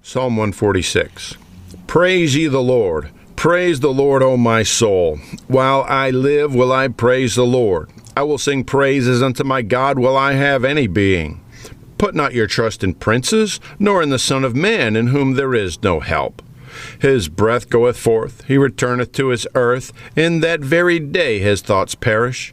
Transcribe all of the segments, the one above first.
Psalm 146. Praise ye the Lord. Praise the Lord, O my soul. While I live will I praise the Lord. I will sing praises unto my God while I have any being. Put not your trust in princes, nor in the Son of Man, in whom there is no help. His breath goeth forth, he returneth to his earth. In that very day his thoughts perish.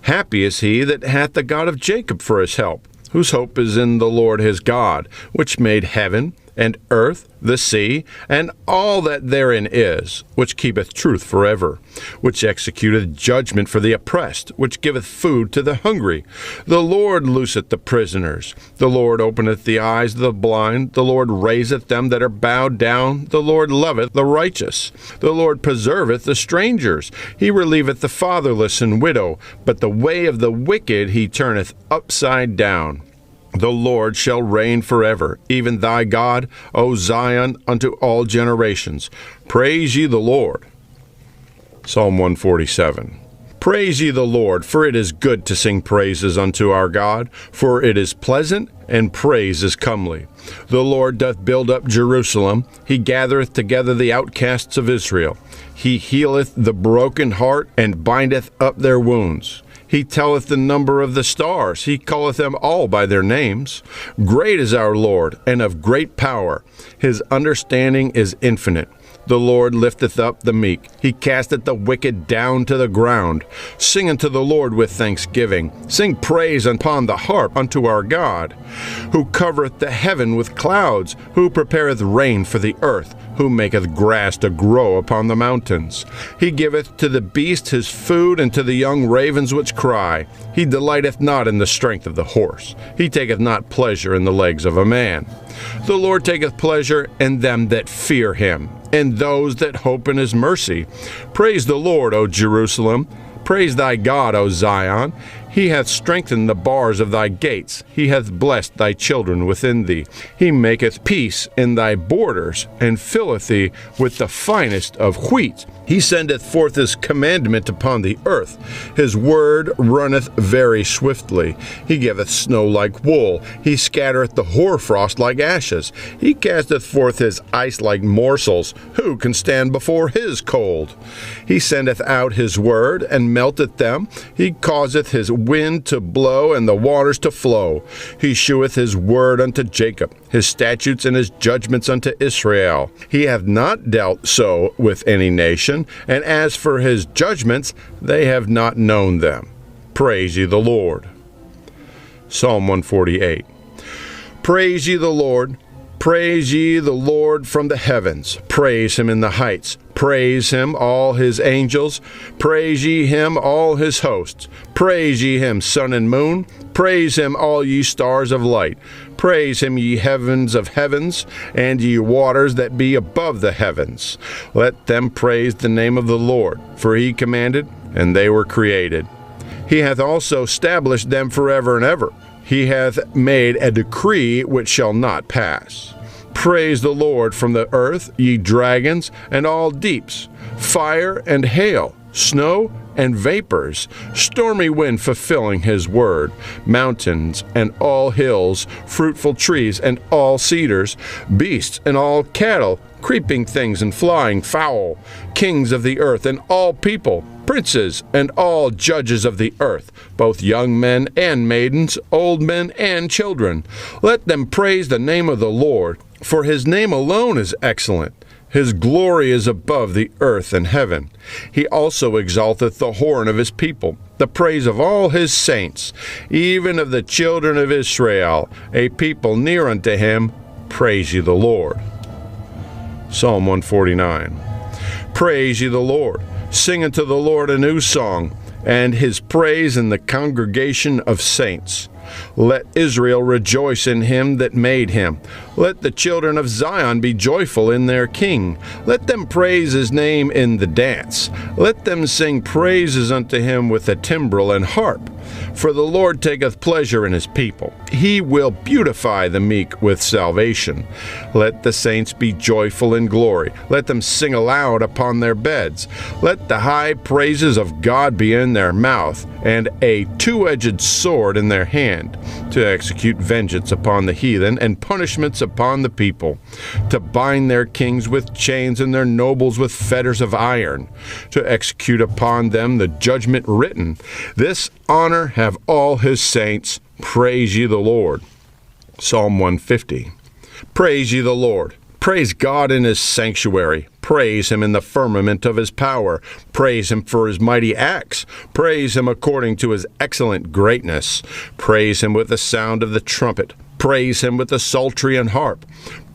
Happy is he that hath the God of Jacob for his help, whose hope is in the Lord his God, which made heaven and earth, the sea, and all that therein is, which keepeth truth forever, which executeth judgment for the oppressed, which giveth food to the hungry. The Lord looseth the prisoners. The Lord openeth the eyes of the blind. The Lord raiseth them that are bowed down. The Lord loveth the righteous. The Lord preserveth the strangers. He relieveth the fatherless and widow, but the way of the wicked he turneth upside down. The Lord shall reign forever, even thy God, O Zion, unto all generations. Praise ye the Lord. Psalm 147. Praise ye the Lord, for it is good to sing praises unto our God, for it is pleasant, and praise is comely. The Lord doth build up Jerusalem, he gathereth together the outcasts of Israel. He healeth the broken heart, and bindeth up their wounds. He telleth the number of the stars. He calleth them all by their names. Great is our Lord, and of great power. His understanding is infinite. The Lord lifteth up the meek. He casteth the wicked down to the ground. Sing unto the Lord with thanksgiving. Sing praise upon the harp unto our God, who covereth the heaven with clouds, who prepareth rain for the earth, who maketh grass to grow upon the mountains. He giveth to the beast his food, and to the young ravens which cry. He delighteth not in the strength of the horse. He taketh not pleasure in the legs of a man. The Lord taketh pleasure in them that fear him, and those that hope in his mercy. Praise the Lord, O Jerusalem. Praise thy God, O Zion. He hath strengthened the bars of thy gates. He hath blessed thy children within thee. He maketh peace in thy borders, and filleth thee with the finest of wheat. He sendeth forth his commandment upon the earth. His word runneth very swiftly. He giveth snow like wool. He scattereth the hoarfrost like ashes. He casteth forth his ice like morsels. Who can stand before his cold? He sendeth out his word, and melteth them. He causeth his wind to blow, and the waters to flow. He sheweth his word unto Jacob, his statutes and his judgments unto Israel. He hath not dealt so with any nation, and as for his judgments, they have not known them. Praise ye the Lord. Psalm 148. Praise ye the Lord. Praise ye the Lord from the heavens. Praise him in the heights. Praise him, all his angels. Praise ye him, all his hosts. Praise ye him, sun and moon. Praise him, all ye stars of light. Praise him, ye heavens of heavens, and ye waters that be above the heavens. Let them praise the name of the Lord, for he commanded, and they were created. He hath also established them forever and ever. He hath made a decree which shall not pass. Praise the Lord from the earth, ye dragons, and all deeps, fire and hail, snow and vapors, stormy wind fulfilling his word, mountains and all hills, fruitful trees and all cedars, beasts and all cattle, creeping things and flying fowl, kings of the earth and all people, princes and all judges of the earth, both young men and maidens, old men and children. Let them praise the name of the Lord, for his name alone is excellent. His glory is above the earth and heaven. He also exalteth the horn of his people, the praise of all his saints, even of the children of Israel, a people near unto him. Praise ye the Lord. Psalm 149. Praise ye the Lord. Sing unto the Lord a new song, and his praise in the congregation of saints. Let Israel rejoice in him that made him. Let the children of Zion be joyful in their king. Let them praise his name in the dance. Let them sing praises unto him with the timbrel and harp. For the Lord taketh pleasure in his people. He will beautify the meek with salvation. Let the saints be joyful in glory. Let them sing aloud upon their beds. Let the high praises of God be in their mouth, and a two-edged sword in their hand, to execute vengeance upon the heathen, and punishments upon the people, to bind their kings with chains and their nobles with fetters of iron, to execute upon them the judgment written. This honor have all his saints. Praise ye the Lord. Psalm 150. Praise ye the Lord. Praise God in his sanctuary. Praise him in the firmament of his power. Praise him for his mighty acts. Praise him according to his excellent greatness. Praise him with the sound of the trumpet. Praise him with the psaltery and harp.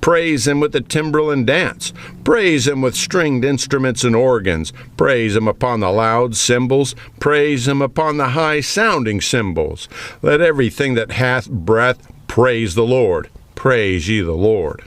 Praise him with the timbrel and dance. Praise him with stringed instruments and organs. Praise him upon the loud cymbals. Praise him upon the high-sounding cymbals. Let everything that hath breath praise the Lord. Praise ye the Lord.